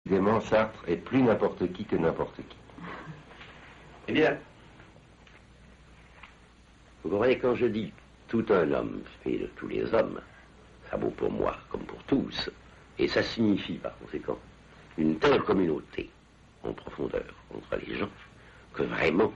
Décidément, Sartre est plus n'importe qui que n'importe qui. Eh bien, vous comprenez, quand je dis tout un homme fait de tous les hommes, ça vaut pour moi comme pour tous, et ça signifie par conséquent une telle communauté en profondeur entre les gens que vraiment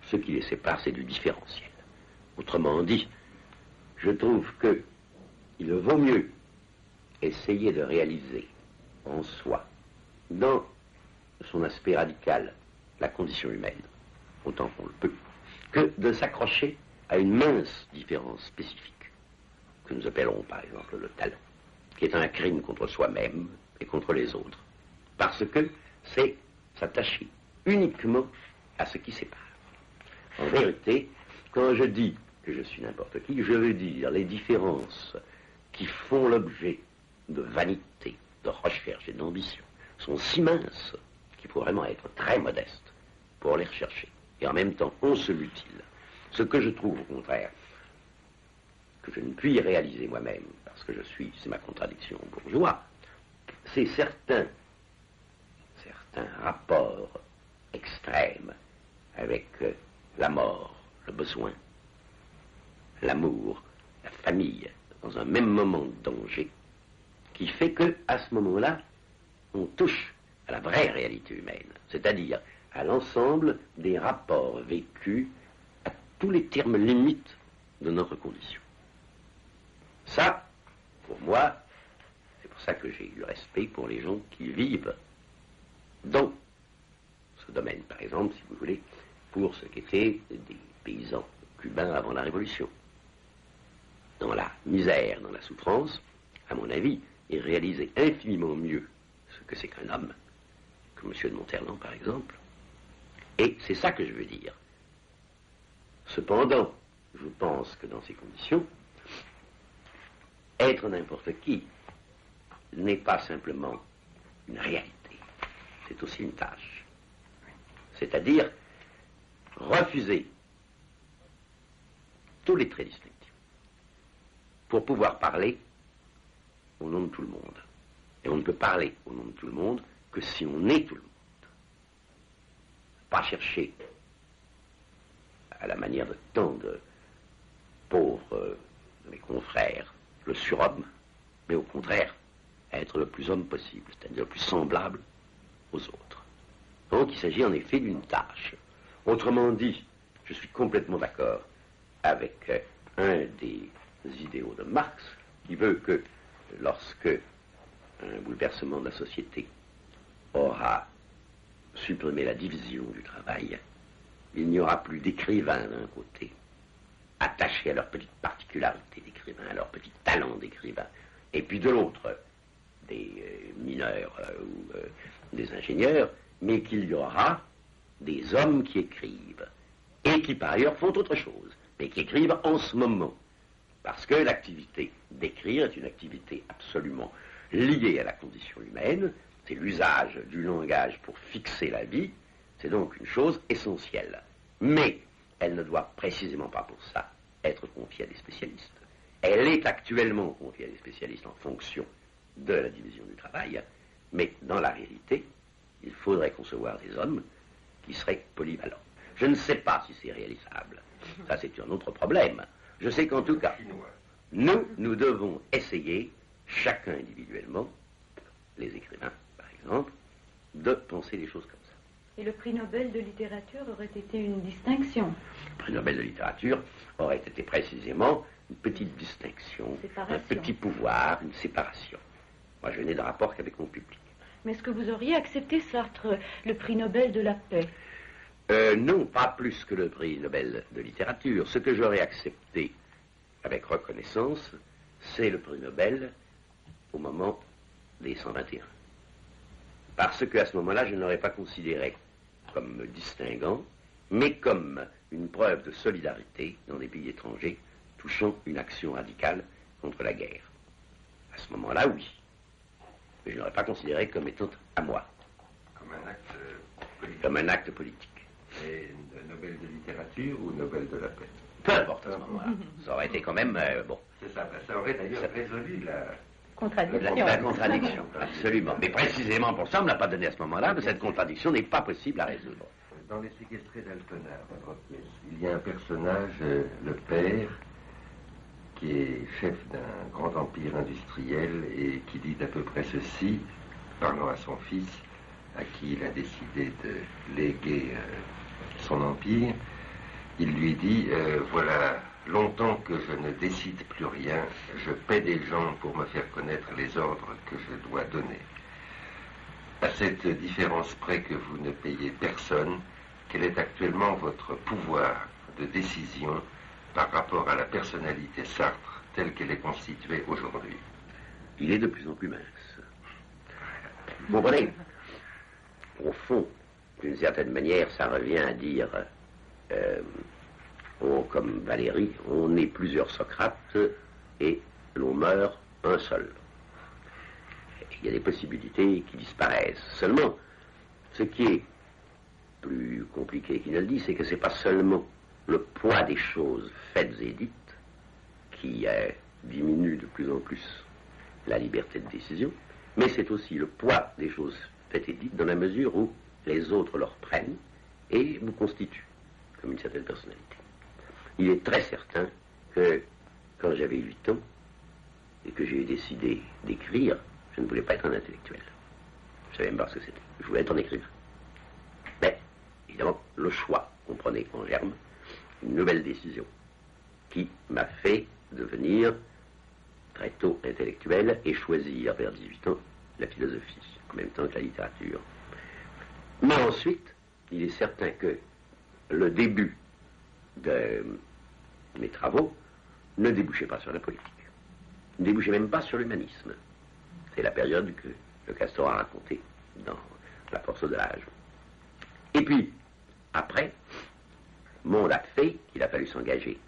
ce qui les sépare c'est du différentiel. Autrement dit, je trouve que il vaut mieux essayer de réaliser en soi, dans son aspect radical, la condition humaine, autant qu'on le peut, que de s'accrocher à une mince différence spécifique, que nous appellerons par exemple le talent, qui est un crime contre soi-même et contre les autres, parce que c'est s'attacher uniquement à ce qui sépare. En vérité, quand je dis que je suis n'importe qui, je veux dire les différences qui font l'objet de vanité, de recherche et d'ambition sont si minces qu'il faut vraiment être très modeste pour les rechercher. Et en même temps, on se mutile. Ce que je trouve au contraire, que je ne puis réaliser moi-même, parce que je suis, c'est ma contradiction, bourgeois, c'est certains rapports extrêmes avec la mort, le besoin, l'amour, la famille, dans un même moment de danger, qui fait que, à ce moment-là, on touche à la vraie réalité humaine, c'est-à-dire à l'ensemble des rapports vécus à tous les termes limites de notre condition. Ça, pour moi, c'est pour ça que j'ai eu respect pour les gens qui vivent dans ce domaine, par exemple, si vous voulez, pour ce qu'étaient des paysans cubains avant la Révolution. Dans la misère, dans la souffrance, à mon avis, ils réalisaient infiniment mieux ce que c'est qu'un homme, que M. de Monterland, par exemple. Et c'est ça que je veux dire. Cependant, je pense que dans ces conditions, être n'importe qui n'est pas simplement une réalité, c'est aussi une tâche. C'est-à-dire refuser tous les traits distinctifs pour pouvoir parler au nom de tout le monde. Et on ne peut parler au nom de tout le monde que si on est tout le monde. Pas chercher, à la manière de tant de pauvres de mes confrères, le surhomme, mais au contraire, être le plus homme possible, c'est-à-dire le plus semblable aux autres. Donc il s'agit en effet d'une tâche. Autrement dit, je suis complètement d'accord avec un des idéaux de Marx, qui veut que lorsque un bouleversement de la société aura supprimé la division du travail, il n'y aura plus d'écrivains d'un côté, attachés à leur petite particularité d'écrivain, à leur petit talent d'écrivain, et puis de l'autre, des mineurs ou des ingénieurs, mais qu'il y aura des hommes qui écrivent, et qui par ailleurs font autre chose, mais qui écrivent en ce moment. Parce que l'activité d'écrire est une activité absolument liée à la condition humaine, c'est l'usage du langage pour fixer la vie, c'est donc une chose essentielle. Mais elle ne doit précisément pas pour ça être confiée à des spécialistes. Elle est actuellement confiée à des spécialistes en fonction de la division du travail, mais dans la réalité, il faudrait concevoir des hommes qui seraient polyvalents. Je ne sais pas si c'est réalisable. Ça, c'est un autre problème. Je sais qu'en tout cas, nous devons essayer, chacun individuellement, les écrivains, par exemple, de penser les choses comme ça. Et le prix Nobel de littérature aurait été une distinction. Le prix Nobel de littérature aurait été précisément une petite distinction, un petit pouvoir, une séparation. Moi, je n'ai de rapport qu'avec mon public. Mais est-ce que vous auriez accepté, Sartre, le prix Nobel de la paix? Non, pas plus que le prix Nobel de littérature. Ce que j'aurais accepté avec reconnaissance, c'est le prix Nobel au moment des 121. Parce qu'à ce moment-là, je n'aurais pas considéré comme me distinguant, mais comme une preuve de solidarité dans des pays étrangers touchant une action radicale contre la guerre. À ce moment-là, oui. Mais je n'aurais pas considéré comme étant à moi. Comme un acte politique. Comme un acte politique. Et Nobel de littérature ou Nobel de la paix? Peu importe à ce moment-là. Ça aurait été quand même, bon. C'est ça, ça aurait d'ailleurs résolu Contradiction. La contradiction, absolument. Mais précisément pour ça, on ne l'a pas donné à ce moment-là, mais cette contradiction n'est pas possible à résoudre. Dans Les Séquestrés d'Alpena, votre pièce, il y a un personnage, le père, qui est chef d'un grand empire industriel et qui dit à peu près ceci, parlant à son fils, à qui il a décidé de léguer son empire. Il lui dit, voilà longtemps que je ne décide plus rien, je paie des gens pour me faire connaître les ordres que je dois donner. À cette différence près que vous ne payez personne, quel est actuellement votre pouvoir de décision par rapport à la personnalité Sartre telle qu'elle est constituée aujourd'hui? Il est de plus en plus mince. Vous comprenez? Au fond, d'une certaine manière, ça revient à dire, comme Valérie, on est plusieurs Socrates et l'on meurt un seul. Il y a des possibilités qui disparaissent. Seulement, ce qui est plus compliqué qu'il ne le dit, c'est que ce n'est pas seulement le poids des choses faites et dites qui diminue de plus en plus la liberté de décision, mais c'est aussi le poids des choses faites et dites dans la mesure où les autres leur prennent et vous constituent comme une certaine personnalité. Il est très certain que quand j'avais 8 ans et que j'ai décidé d'écrire, je ne voulais pas être un intellectuel. Je ne savais même pas ce que c'était. Je voulais être un écrivain. Mais, évidemment, le choix comprenait en germe une nouvelle décision qui m'a fait devenir très tôt intellectuel et choisir vers 18 ans la philosophie, en même temps que la littérature. Mais ensuite, il est certain que le début de mes travaux ne débouchait pas sur la politique, ne débouchait même pas sur l'humanisme. C'est la période que le Castor a racontée dans La force de l'âge. Et puis, après, monde a fait qu'il a fallu s'engager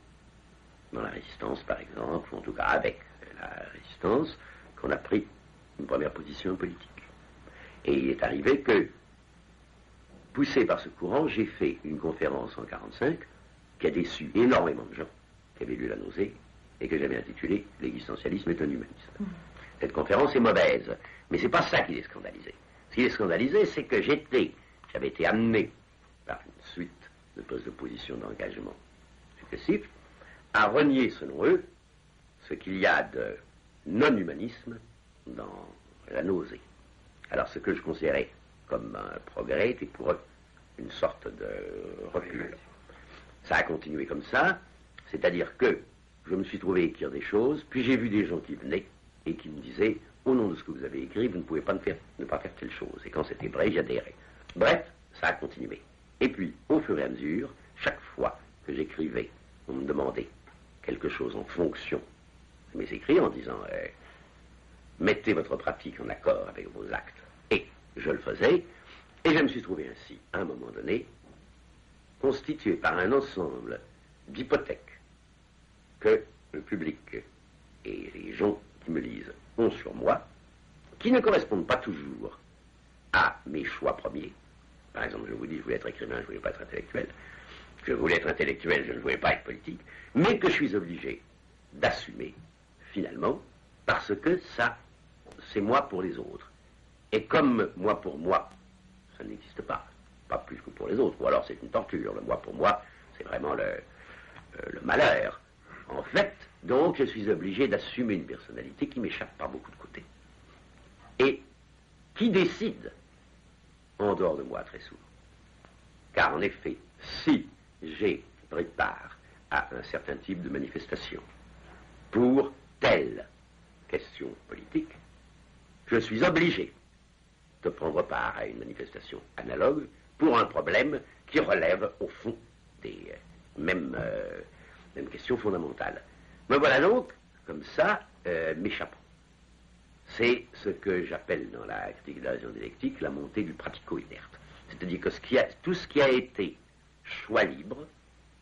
dans la résistance, par exemple, ou en tout cas avec la résistance, qu'on a pris une première position politique. Et il est arrivé que, poussé par ce courant, j'ai fait une conférence en 1945 qui a déçu énormément de gens qui avaient lu La nausée et que j'avais intitulée « L'existentialisme est un humanisme ». Cette conférence est mauvaise, mais c'est pas ça qui les scandalisait. Ce qui les scandalisait, c'est que j'avais été amené par une suite de postes de position d'engagement successifs à renier, selon eux, ce qu'il y a de non-humanisme dans La nausée. Alors ce que je considérais comme un progrès était pour eux une sorte de recul. Ça a continué comme ça, c'est-à-dire que je me suis trouvé écrire des choses, puis j'ai vu des gens qui venaient et qui me disaient, au nom de ce que vous avez écrit, vous ne pouvez pas ne pas faire telle chose. Et quand c'était vrai, j'adhérais. Bref, ça a continué. Et puis, au fur et à mesure, chaque fois que j'écrivais, on me demandait quelque chose en fonction de mes écrits, en disant, mettez votre pratique en accord avec vos actes. Et je le faisais, et je me suis trouvé ainsi, à un moment donné, constitué par un ensemble d'hypothèques que le public et les gens qui me lisent ont sur moi, qui ne correspondent pas toujours à mes choix premiers. Par exemple, je vous dis, je voulais être écrivain, je ne voulais pas être intellectuel. Je voulais être intellectuel, je ne voulais pas être politique. Mais que je suis obligé d'assumer, finalement, parce que ça, c'est moi pour les autres. Et comme moi pour moi, ça n'existe pas. Pas plus que pour les autres. Ou alors c'est une torture. Le moi pour moi, c'est vraiment le malheur. En fait, donc, je suis obligé d'assumer une personnalité qui m'échappe par beaucoup de côtés. Et qui décide en dehors de moi très souvent. Car en effet, si j'ai pris part à un certain type de manifestation pour telle question politique, je suis obligé de prendre part à une manifestation analogue pour un problème qui relève au fond des mêmes questions fondamentales. Me voilà donc, comme ça, m'échappant. C'est ce que j'appelle dans la critique de la raison dialectique la montée du pratico-inerte. C'est-à-dire que tout ce qui a été choix libre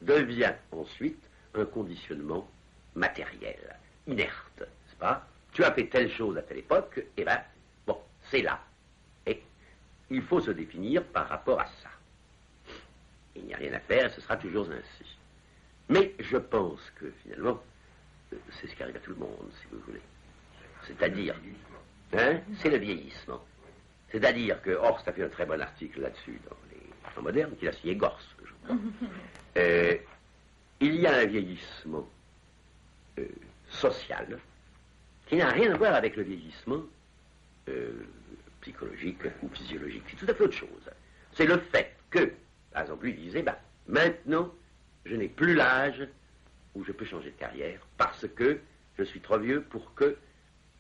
devient ensuite un conditionnement matériel, inerte, n'est-ce pas? Tu as fait telle chose à telle époque, et bien, bon, c'est là. Et il faut se définir par rapport à ça. Il n'y a rien à faire, ce sera toujours ainsi. Mais je pense que, finalement, c'est ce qui arrive à tout le monde, si vous voulez. C'est-à-dire, hein, c'est le vieillissement. C'est-à-dire que Horst a fait un très bon article là-dessus dans les temps modernes, qu'il a signé Gors, je crois. Il y a un vieillissement social qui n'a rien à voir avec le vieillissement psychologique ou physiologique. C'est tout à fait autre chose. C'est le fait que, par exemple, lui disait, maintenant, je n'ai plus l'âge où je peux changer de carrière parce que je suis trop vieux pour que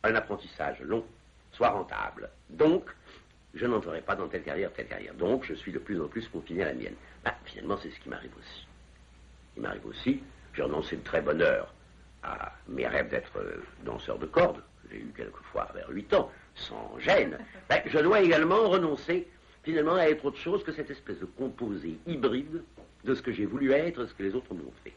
un apprentissage long soit rentable. Donc, je n'entrerai pas dans telle carrière. Donc, je suis de plus en plus confiné à la mienne. Finalement, c'est ce qui m'arrive aussi. Il m'arrive aussi, j'ai renoncé de très bonne heure à mes rêves d'être danseur de cordes, que j'ai eu quelquefois vers 8 ans, sans gêne. Je dois également renoncer, finalement, à être autre chose que cette espèce de composé hybride de ce que j'ai voulu être et de ce que les autres m'ont fait.